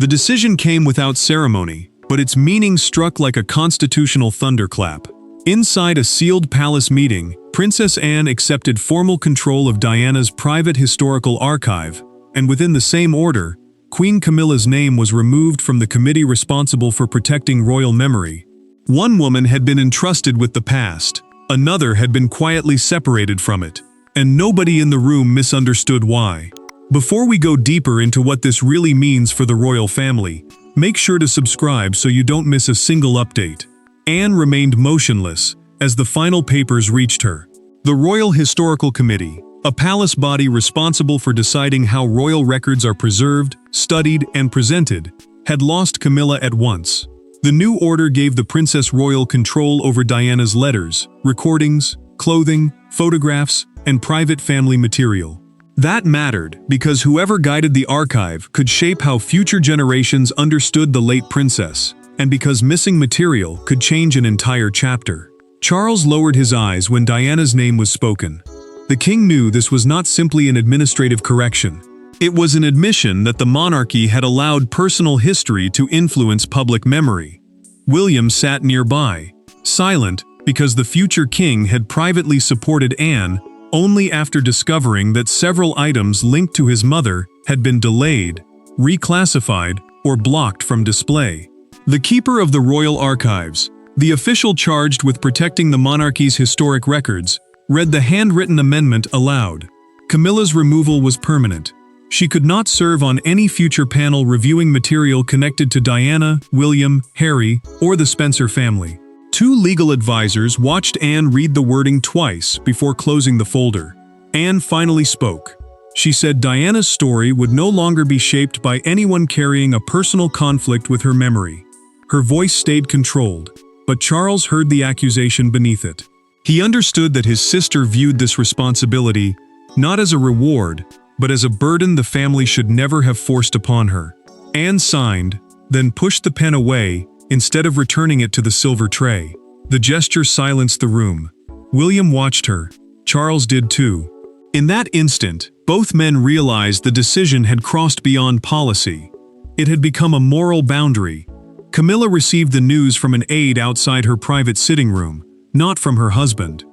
The decision came without ceremony, but its meaning struck like a constitutional thunderclap. Inside a sealed palace meeting, Princess Anne accepted formal control of Diana's private historical archive, and within the same order, Queen Camilla's name was removed from the committee responsible for protecting royal memory. One woman had been entrusted with the past, another had been quietly separated from it, and nobody in the room misunderstood why. Before we go deeper into what this really means for the royal family, make sure to subscribe so you don't miss a single update. Anne remained motionless as the final papers reached her. The Royal Historical Committee, a palace body responsible for deciding how royal records are preserved, studied, and presented, had lost Camilla at once. The new order gave the Princess Royal control over Diana's letters, recordings, clothing, photographs, and private family material. That mattered because whoever guided the archive could shape how future generations understood the late princess, and because missing material could change an entire chapter. Charles lowered his eyes when Diana's name was spoken. The king knew this was not simply an administrative correction. It was an admission that the monarchy had allowed personal history to influence public memory. William sat nearby, silent because the future king had privately supported Anne only after discovering that several items linked to his mother had been delayed, reclassified, or blocked from display. The keeper of the royal archives, the official charged with protecting the monarchy's historic records, read the handwritten amendment aloud. Camilla's removal was permanent. She could not serve on any future panel reviewing material connected to Diana, William, Harry, or the Spencer family. Two legal advisors watched Anne read the wording twice before closing the folder. Anne finally spoke. She said Diana's story would no longer be shaped by anyone carrying a personal conflict with her memory. Her voice stayed controlled, but Charles heard the accusation beneath it. He understood that his sister viewed this responsibility not as a reward, but as a burden the family should never have forced upon her. Anne signed, then pushed the pen away instead of returning it to the silver tray. The gesture silenced the room. William watched her. Charles did too. In that instant, both men realized the decision had crossed beyond policy. It had become a moral boundary. Camilla received the news from an aide outside her private sitting room, not from her husband.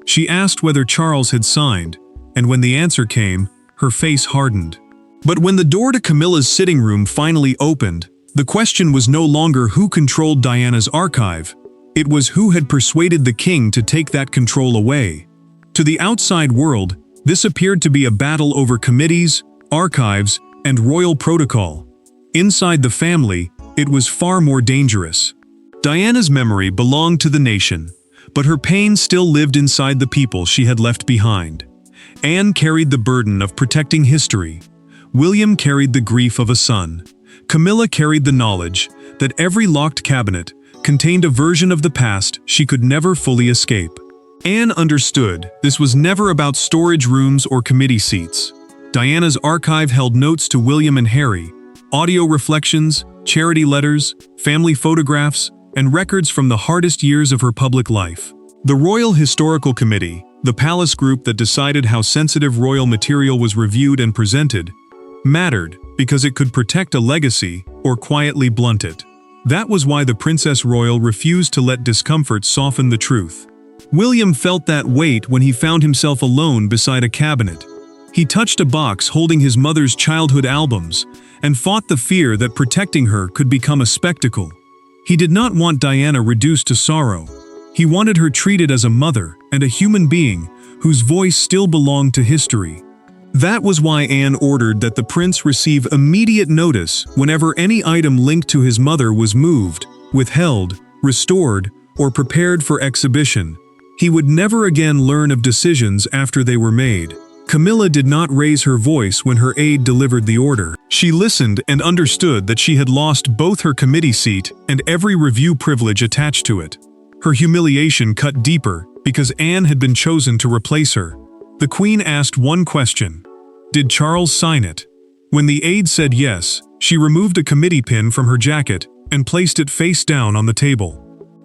She asked whether Charles had signed, and when the answer came, her face hardened. But when the door to Camilla's sitting room finally opened, the question was no longer who controlled Diana's archive. It was who had persuaded the king to take that control away. To the outside world, this appeared to be a battle over committees, archives, and royal protocol. Inside the family, it was far more dangerous. Diana's memory belonged to the nation, but her pain still lived inside the people she had left behind. Anne carried the burden of protecting history. William carried the grief of a son. Camilla carried the knowledge that every locked cabinet contained a version of the past she could never fully escape. Anne understood this was never about storage rooms or committee seats. Diana's archive held notes to William and Harry, audio reflections, charity letters, family photographs, and records from the hardest years of her public life. The Royal Historical Committee, the palace group that decided how sensitive royal material was reviewed and presented, mattered because it could protect a legacy or quietly blunt it. That was why the Princess Royal refused to let discomfort soften the truth. William felt that weight when he found himself alone beside a cabinet. He touched a box holding his mother's childhood albums and fought the fear that protecting her could become a spectacle. He did not want Diana reduced to sorrow. He wanted her treated as a mother and a human being whose voice still belonged to history. That was why Anne ordered that the prince receive immediate notice whenever any item linked to his mother was moved, withheld, restored, or prepared for exhibition. He would never again learn of decisions after they were made. Camilla did not raise her voice when her aide delivered the order. She listened and understood that she had lost both her committee seat and every review privilege attached to it. Her humiliation cut deeper because Anne had been chosen to replace her. The Queen asked one question: did Charles sign it? When the aide said yes, she removed a committee pin from her jacket and placed it face down on the table.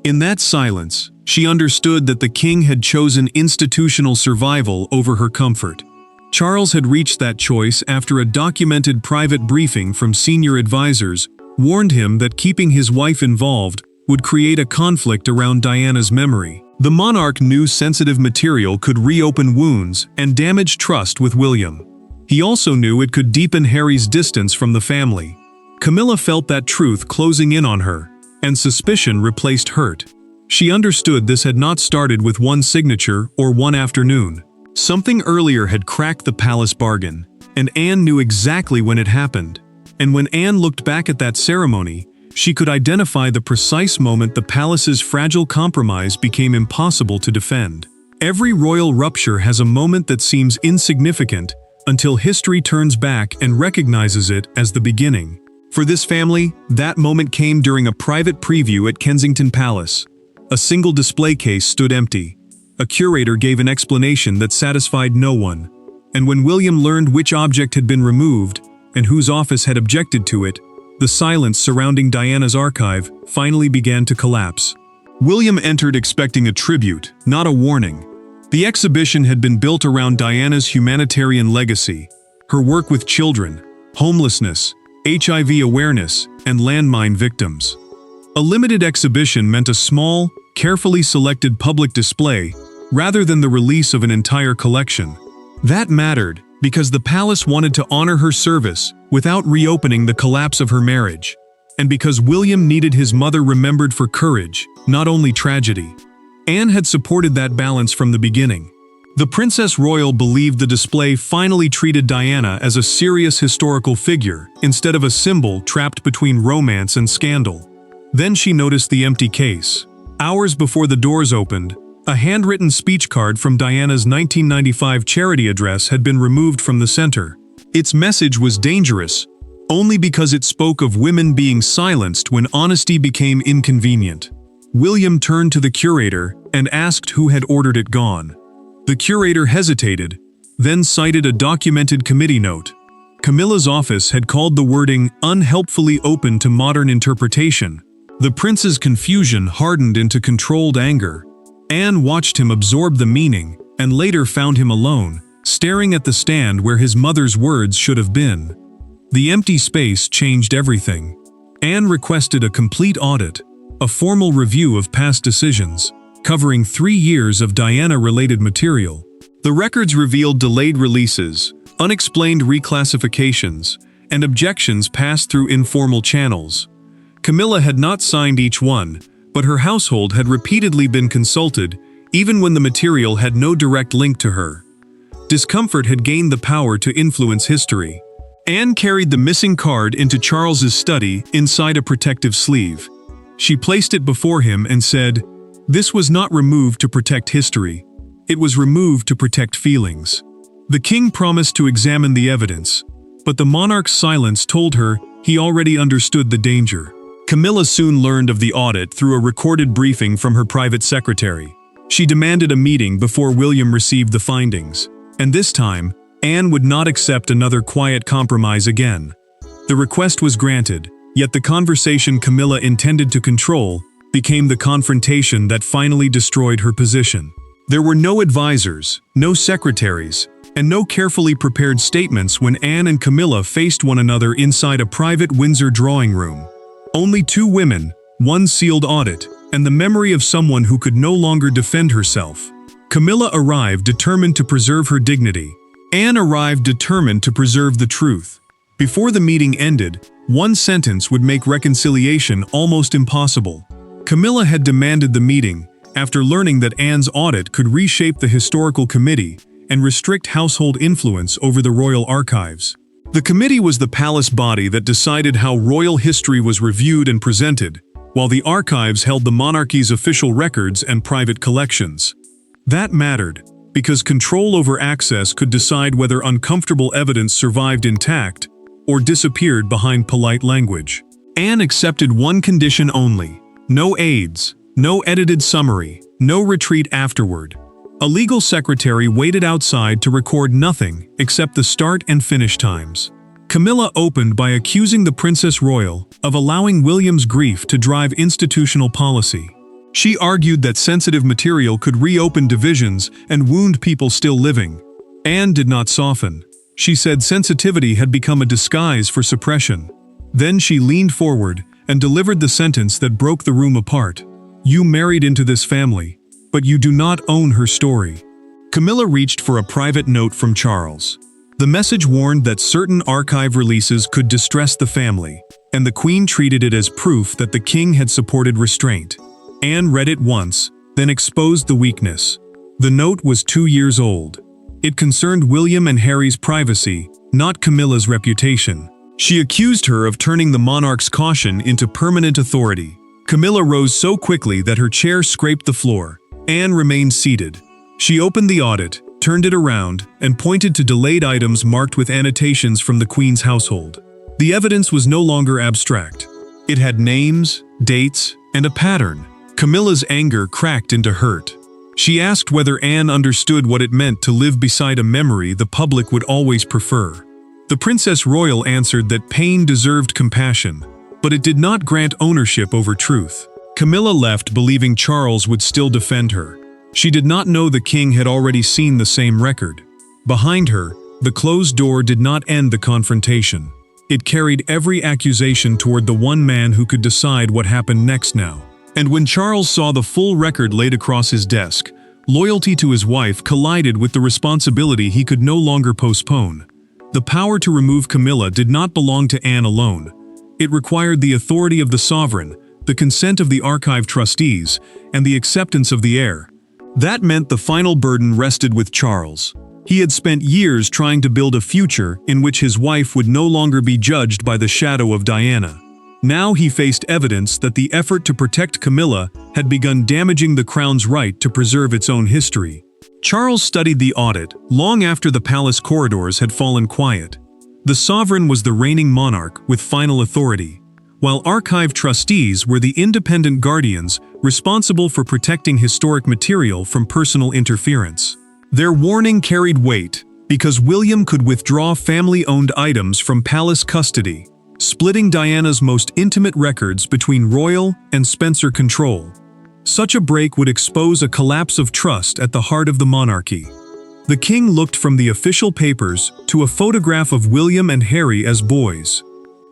In that silence, she understood that the king had chosen institutional survival over her comfort. Charles had reached that choice after a documented private briefing from senior advisors warned him that keeping his wife involved would create a conflict around Diana's memory. The monarch knew sensitive material could reopen wounds and damage trust with William. He also knew it could deepen Harry's distance from the family. Camilla felt that truth closing in on her, and suspicion replaced hurt. She understood this had not started with one signature or one afternoon. Something earlier had cracked the palace bargain, and Anne knew exactly when it happened. And when Anne looked back at that ceremony, she could identify the precise moment the palace's fragile compromise became impossible to defend. Every royal rupture has a moment that seems insignificant until history turns back and recognizes it as the beginning. For this family, that moment came during a private preview at Kensington Palace. A single display case stood empty. A curator gave an explanation that satisfied no one. And when William learned which object had been removed and whose office had objected to it, the silence surrounding Diana's archive finally began to collapse. William entered expecting a tribute, not a warning. The exhibition had been built around Diana's humanitarian legacy, her work with children, homelessness, HIV awareness, and landmine victims. A limited exhibition meant a small, carefully selected public display rather than the release of an entire collection. That mattered because the palace wanted to honor her service without reopening the collapse of her marriage, and because William needed his mother remembered for courage, not only tragedy. Anne had supported that balance from the beginning. The Princess Royal believed the display finally treated Diana as a serious historical figure instead of a symbol trapped between romance and scandal. Then she noticed the empty case. Hours before the doors opened, a handwritten speech card from Diana's 1995 charity address had been removed from the center. Its message was dangerous, only because it spoke of women being silenced when honesty became inconvenient. William turned to the curator and asked who had ordered it gone. The curator hesitated, then cited a documented committee note. Camilla's office had called the wording unhelpfully open to modern interpretation. The prince's confusion hardened into controlled anger. Anne watched him absorb the meaning, and later found him alone, staring at the stand where his mother's words should have been. The empty space changed everything. Anne requested a complete audit, a formal review of past decisions, covering 3 years of Diana-related material. The records revealed delayed releases, unexplained reclassifications, and objections passed through informal channels. Camilla had not signed each one, but her household had repeatedly been consulted, even when the material had no direct link to her. Discomfort had gained the power to influence history. Anne carried the missing card into Charles's study inside a protective sleeve. She placed it before him and said, "This was not removed to protect history. It was removed to protect feelings." The king promised to examine the evidence, but the monarch's silence told her he already understood the danger. Camilla soon learned of the audit through a recorded briefing from her private secretary. She demanded a meeting before William received the findings, and this time, Anne would not accept another quiet compromise again. The request was granted, yet the conversation Camilla intended to control became the confrontation that finally destroyed her position. There were no advisors, no secretaries, and no carefully prepared statements when Anne and Camilla faced one another inside a private Windsor drawing room. Only 2 women, one sealed audit, and the memory of someone who could no longer defend herself. Camilla arrived determined to preserve her dignity. Anne arrived determined to preserve the truth. Before the meeting ended, one sentence would make reconciliation almost impossible. Camilla had demanded the meeting after learning that Anne's audit could reshape the historical committee and restrict household influence over the royal archives. The committee was the palace body that decided how royal history was reviewed and presented, while the archives held the monarchy's official records and private collections. That mattered, because control over access could decide whether uncomfortable evidence survived intact or disappeared behind polite language. Anne accepted one condition only: no aides, no edited summary, no retreat afterward. A legal secretary waited outside to record nothing except the start and finish times. Camilla opened by accusing the Princess Royal of allowing William's grief to drive institutional policy. She argued that sensitive material could reopen divisions and wound people still living. Anne did not soften. She said sensitivity had become a disguise for suppression. Then she leaned forward and delivered the sentence that broke the room apart. "You married into this family, but you do not own her story." Camilla reached for a private note from Charles. The message warned that certain archive releases could distress the family, and the Queen treated it as proof that the king had supported restraint. Anne read it once, then exposed the weakness. The note was 2 years old. It concerned William and Harry's privacy, not Camilla's reputation. She accused her of turning the monarch's caution into permanent authority. Camilla rose so quickly that her chair scraped the floor. Anne remained seated. She opened the audit, turned it around, and pointed to delayed items marked with annotations from the Queen's household. The evidence was no longer abstract. It had names, dates, and a pattern. Camilla's anger cracked into hurt. She asked whether Anne understood what it meant to live beside a memory the public would always prefer. The Princess Royal answered that pain deserved compassion, but it did not grant ownership over truth. Camilla left believing Charles would still defend her. She did not know the king had already seen the same record. Behind her, the closed door did not end the confrontation. It carried every accusation toward the one man who could decide what happened next now. And when Charles saw the full record laid across his desk, loyalty to his wife collided with the responsibility he could no longer postpone. The power to remove Camilla did not belong to Anne alone. It required the authority of the sovereign, the consent of the archive trustees, and the acceptance of the heir. That meant the final burden rested with Charles. He had spent years trying to build a future in which his wife would no longer be judged by the shadow of Diana. Now he faced evidence that the effort to protect Camilla had begun damaging the crown's right to preserve its own history. Charles studied the audit long after the palace corridors had fallen quiet. The sovereign was the reigning monarch with final authority, while archive trustees were the independent guardians responsible for protecting historic material from personal interference. Their warning carried weight because William could withdraw family-owned items from palace custody, splitting Diana's most intimate records between royal and Spencer control. Such a break would expose a collapse of trust at the heart of the monarchy. The king looked from the official papers to a photograph of William and Harry as boys.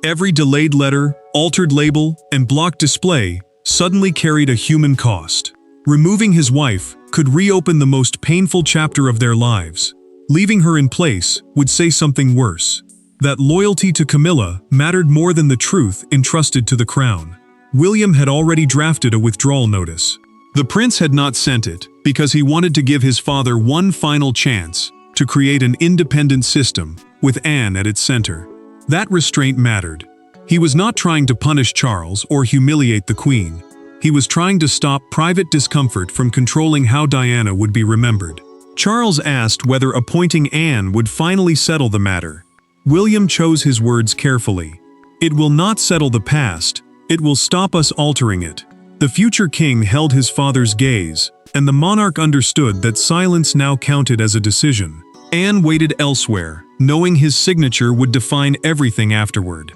Every delayed letter, altered label, and blocked display suddenly carried a human cost. Removing his wife could reopen the most painful chapter of their lives. Leaving her in place would say something worse. That loyalty to Camilla mattered more than the truth entrusted to the crown. William had already drafted a withdrawal notice. The prince had not sent it because he wanted to give his father one final chance to create an independent system with Anne at its center. That restraint mattered. He was not trying to punish Charles or humiliate the Queen. He was trying to stop private discomfort from controlling how Diana would be remembered. Charles asked whether appointing Anne would finally settle the matter. William chose his words carefully. "It will not settle the past, it will stop us altering it." The future king held his father's gaze, and the monarch understood that silence now counted as a decision. Anne waited elsewhere, knowing his signature would define everything afterward.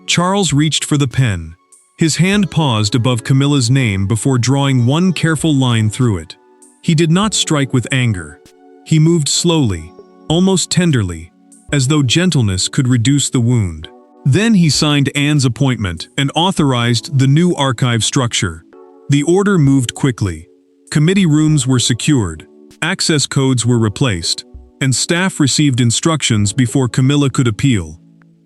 Charles reached for the pen. His hand paused above Camilla's name before drawing one careful line through it. He did not strike with anger. He moved slowly, almost tenderly, as though gentleness could reduce the wound. Then he signed Anne's appointment and authorized the new archive structure. The order moved quickly. Committee rooms were secured, access codes were replaced, and staff received instructions before Camilla could appeal.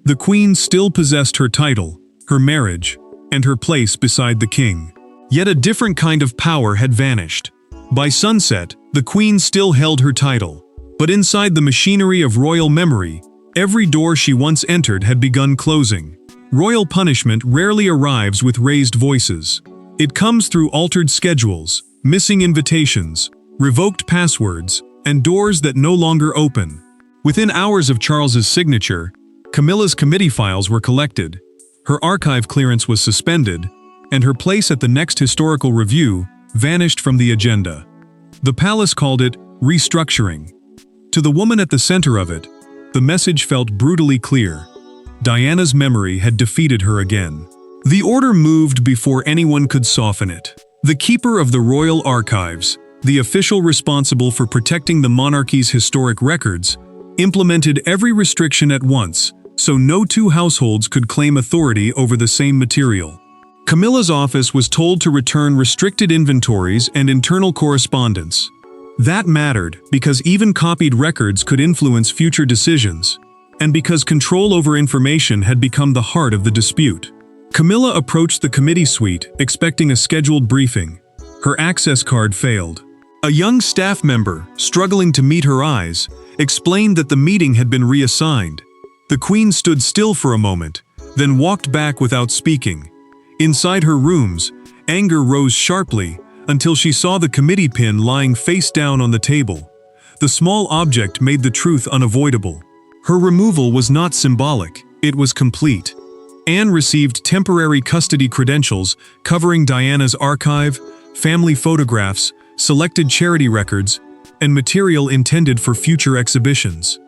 The Queen still possessed her title, her marriage, and her place beside the king. Yet a different kind of power had vanished. By sunset, the Queen still held her title. But inside the machinery of royal memory, every door she once entered had begun closing. Royal punishment rarely arrives with raised voices. It comes through altered schedules, missing invitations, revoked passwords, and doors that no longer open. Within hours of Charles's signature, Camilla's committee files were collected, her archive clearance was suspended, and her place at the next historical review vanished from the agenda. The palace called it restructuring. To the woman at the center of it, the message felt brutally clear. Diana's memory had defeated her again. The order moved before anyone could soften it. The keeper of the royal archives, the official responsible for protecting the monarchy's historic records, implemented every restriction at once, so no two households could claim authority over the same material. Camilla's office was told to return restricted inventories and internal correspondence. That mattered because even copied records could influence future decisions, and because control over information had become the heart of the dispute. Camilla approached the committee suite, expecting a scheduled briefing. Her access card failed. A young staff member, struggling to meet her eyes, explained that the meeting had been reassigned. The Queen stood still for a moment, then walked back without speaking. Inside her rooms, anger rose sharply until she saw the committee pin lying face down on the table. The small object made the truth unavoidable. Her removal was not symbolic, it was complete. Anne received temporary custody credentials covering Diana's archive, family photographs, selected charity records, and material intended for future exhibitions.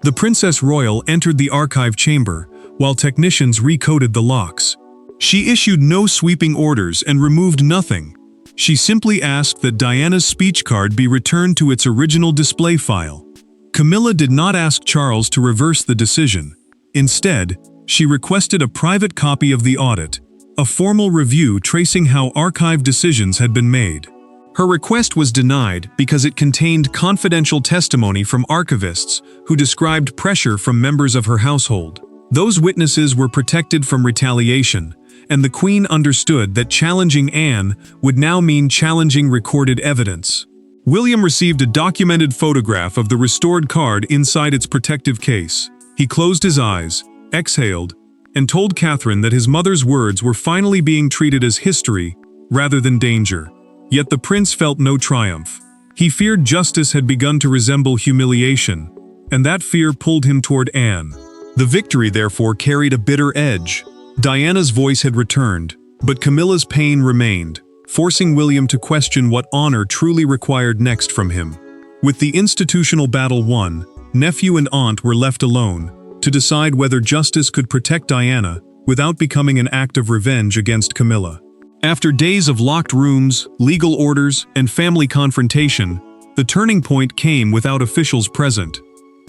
The Princess Royal entered the archive chamber, while technicians recoded the locks. She issued no sweeping orders and removed nothing. She simply asked that Diana's speech card be returned to its original display file. Camilla did not ask Charles to reverse the decision. Instead, she requested a private copy of the audit, a formal review tracing how archive decisions had been made. Her request was denied because it contained confidential testimony from archivists who described pressure from members of her household. Those witnesses were protected from retaliation, and the Queen understood that challenging Anne would now mean challenging recorded evidence. William received a documented photograph of the restored card inside its protective case. He closed his eyes, exhaled, and told Catherine that his mother's words were finally being treated as history rather than danger. Yet the prince felt no triumph. He feared justice had begun to resemble humiliation, and that fear pulled him toward Anne. The victory, therefore, carried a bitter edge. Diana's voice had returned, but Camilla's pain remained, forcing William to question what honor truly required next from him. With the institutional battle won, nephew and aunt were left alone to decide whether justice could protect Diana without becoming an act of revenge against Camilla. After days of locked rooms, legal orders, and family confrontation, the turning point came without officials present.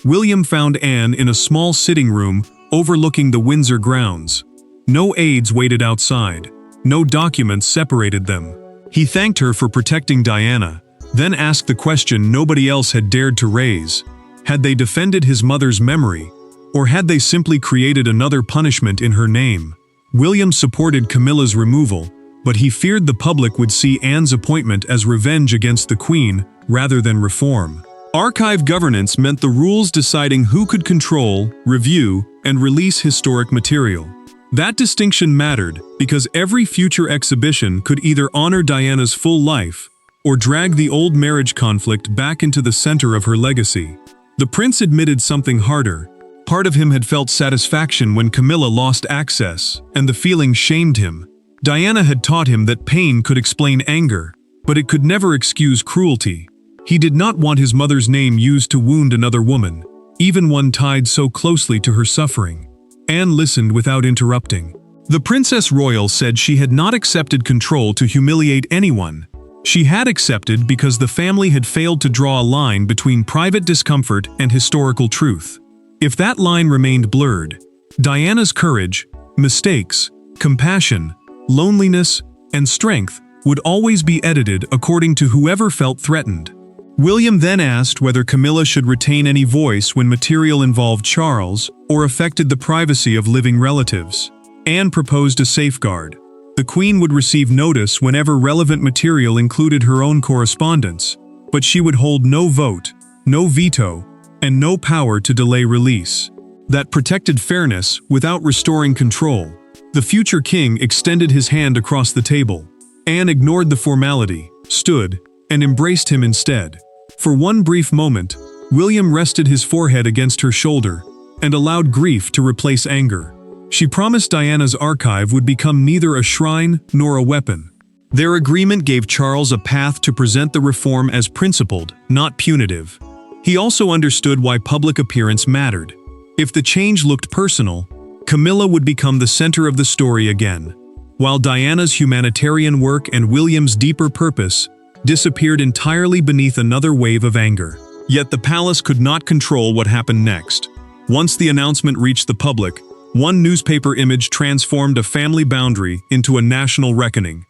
William found Anne in a small sitting room overlooking the Windsor grounds. No aides waited outside. No documents separated them. He thanked her for protecting Diana, then asked the question nobody else had dared to raise. Had they defended his mother's memory, or had they simply created another punishment in her name? William supported Camilla's removal, but he feared the public would see Anne's appointment as revenge against the Queen rather than reform. Archive governance meant the rules deciding who could control, review, and release historic material. That distinction mattered because every future exhibition could either honor Diana's full life or drag the old marriage conflict back into the center of her legacy. The prince admitted something harder. Part of him had felt satisfaction when Camilla lost access, and the feeling shamed him. Diana had taught him that pain could explain anger, but it could never excuse cruelty. He did not want his mother's name used to wound another woman, even one tied so closely to her suffering. Anne listened without interrupting. The Princess Royal said she had not accepted control to humiliate anyone. She had accepted because the family had failed to draw a line between private discomfort and historical truth. If that line remained blurred, Diana's courage, mistakes, compassion, loneliness, and strength would always be edited according to whoever felt threatened. William then asked whether Camilla should retain any voice when material involved Charles or affected the privacy of living relatives. Anne proposed a safeguard. The Queen would receive notice whenever relevant material included her own correspondence, but she would hold no vote, no veto, and no power to delay release. That protected fairness without restoring control. The future king extended his hand across the table. Anne ignored the formality, stood, and embraced him instead. For one brief moment, William rested his forehead against her shoulder and allowed grief to replace anger. She promised Diana's archive would become neither a shrine nor a weapon. Their agreement gave Charles a path to present the reform as principled, not punitive. He also understood why public appearance mattered. If the change looked personal, Camilla would become the center of the story again, while Diana's humanitarian work and William's deeper purpose disappeared entirely beneath another wave of anger. Yet the palace could not control what happened next. Once the announcement reached the public, one newspaper image transformed a family boundary into a national reckoning.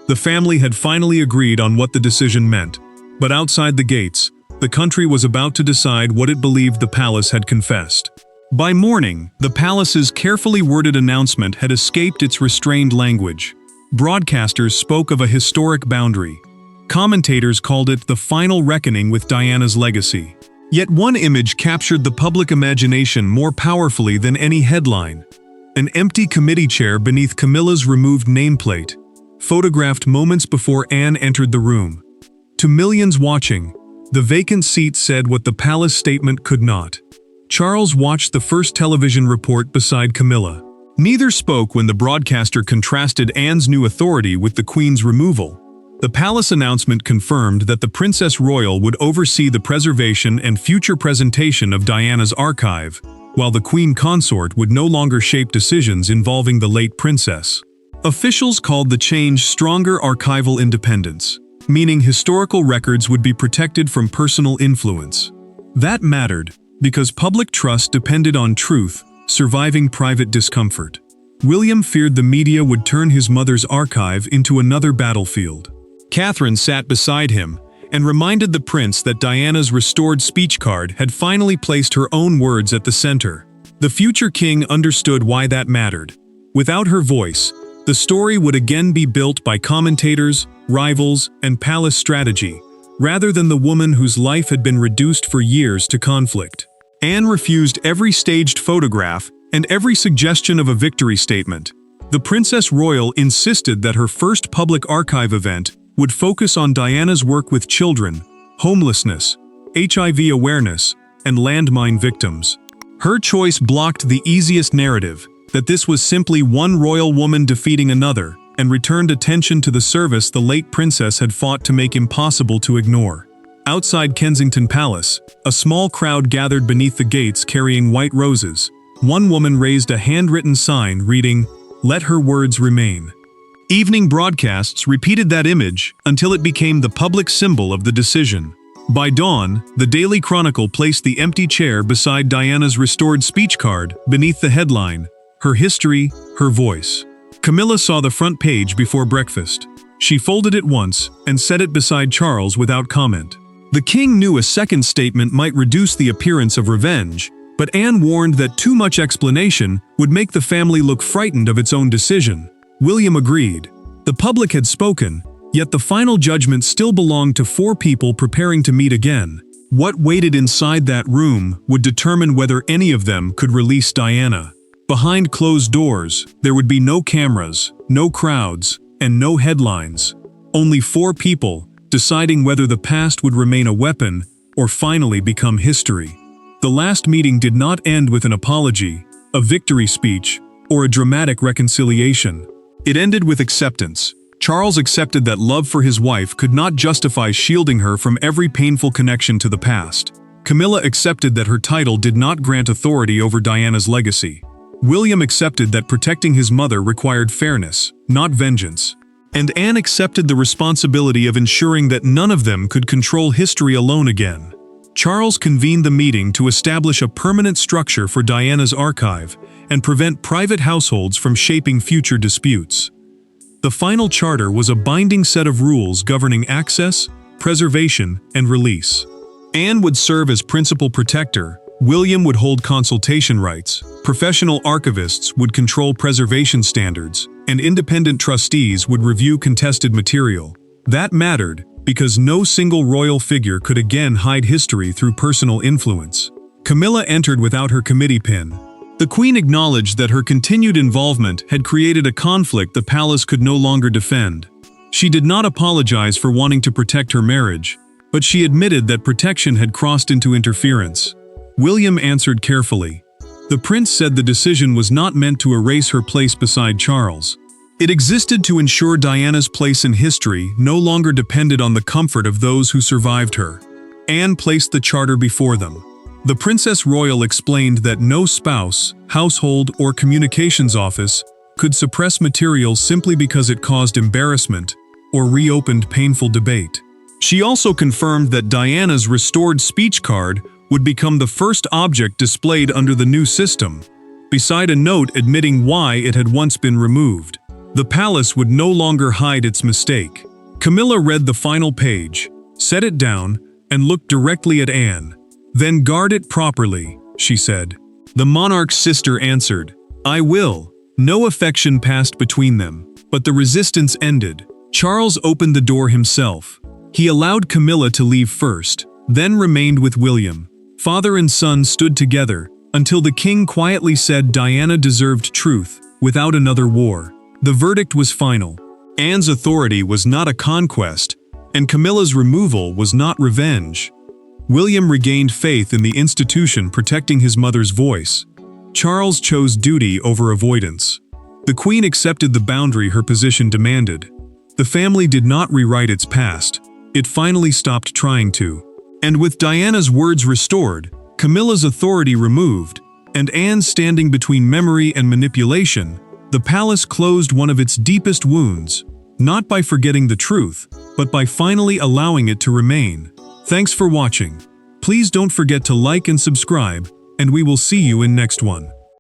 The family had finally agreed on what the decision meant, but outside the gates, the country was about to decide what it believed the palace had confessed. By morning, the palace's carefully worded announcement had escaped its restrained language. Broadcasters spoke of a historic boundary. Commentators called it the final reckoning with Diana's legacy. Yet one image captured the public imagination more powerfully than any headline. An empty committee chair beneath Camilla's removed nameplate, photographed moments before Anne entered the room. To millions watching, the vacant seat said what the palace statement could not. Charles watched the first television report beside Camilla. Neither spoke when the broadcaster contrasted Anne's new authority with the Queen's removal. The palace announcement confirmed that the Princess Royal would oversee the preservation and future presentation of Diana's archive, while the Queen Consort would no longer shape decisions involving the late princess. Officials called the change stronger archival independence, meaning historical records would be protected from personal influence. That mattered, because public trust depended on truth, surviving private discomfort. William feared the media would turn his mother's archive into another battlefield. Catherine sat beside him and reminded the prince that Diana's restored speech card had finally placed her own words at the center. The future king understood why that mattered. Without her voice, the story would again be built by commentators, rivals, and palace strategy, rather than the woman whose life had been reduced for years to conflict. Anne refused every staged photograph and every suggestion of a victory statement. The Princess Royal insisted that her first public archive event would focus on Diana's work with children, homelessness, HIV awareness, and landmine victims. Her choice blocked the easiest narrative, that this was simply one royal woman defeating another, and returned attention to the service the late princess had fought to make impossible to ignore. Outside Kensington Palace, a small crowd gathered beneath the gates carrying white roses. One woman raised a handwritten sign reading, "Let her words remain." Evening broadcasts repeated that image until it became the public symbol of the decision. By dawn, the Daily Chronicle placed the empty chair beside Diana's restored speech card beneath the headline, "Her history, her voice." Camilla saw the front page before breakfast. She folded it once and set it beside Charles without comment. The king knew a second statement might reduce the appearance of revenge, but Anne warned that too much explanation would make the family look frightened of its own decision. William agreed. The public had spoken, yet the final judgment still belonged to 4 people preparing to meet again. What waited inside that room would determine whether any of them could release Diana. Behind closed doors, there would be no cameras, no crowds, and no headlines. Only 4 people, deciding whether the past would remain a weapon or finally become history. The last meeting did not end with an apology, a victory speech, or a dramatic reconciliation. It ended with acceptance. Charles accepted that love for his wife could not justify shielding her from every painful connection to the past. Camilla accepted that her title did not grant authority over Diana's legacy. William accepted that protecting his mother required fairness, not vengeance. And Anne accepted the responsibility of ensuring that none of them could control history alone again. Charles convened the meeting to establish a permanent structure for Diana's archive and prevent private households from shaping future disputes. The final charter was a binding set of rules governing access, preservation, and release. Anne would serve as principal protector, William would hold consultation rights, professional archivists would control preservation standards, and independent trustees would review contested material. That mattered, because no single royal figure could again hide history through personal influence. Camilla entered without her committee pin. The Queen acknowledged that her continued involvement had created a conflict the palace could no longer defend. She did not apologize for wanting to protect her marriage, but she admitted that protection had crossed into interference. William answered carefully. The prince said the decision was not meant to erase her place beside Charles. It existed to ensure Diana's place in history no longer depended on the comfort of those who survived her. Anne placed the charter before them. The Princess Royal explained that no spouse, household, or communications office could suppress material simply because it caused embarrassment or reopened painful debate. She also confirmed that Diana's restored speech card would become the first object displayed under the new system, beside a note admitting why it had once been removed. The palace would no longer hide its mistake. Camilla read the final page, set it down, and looked directly at Anne. "Then guard it properly," she said. The monarch's sister answered, "I will." No affection passed between them, but the resistance ended. Charles opened the door himself. He allowed Camilla to leave first, then remained with William. Father and son stood together, until the king quietly said Diana deserved truth, without another war. The verdict was final. Anne's authority was not a conquest, and Camilla's removal was not revenge. William regained faith in the institution protecting his mother's voice. Charles chose duty over avoidance. The Queen accepted the boundary her position demanded. The family did not rewrite its past. It finally stopped trying to. And with Diana's words restored, Camilla's authority removed, and Anne standing between memory and manipulation, the palace closed one of its deepest wounds, not by forgetting the truth, but by finally allowing it to remain. Thanks for watching. Please don't forget to like and subscribe, and we will see you in next one.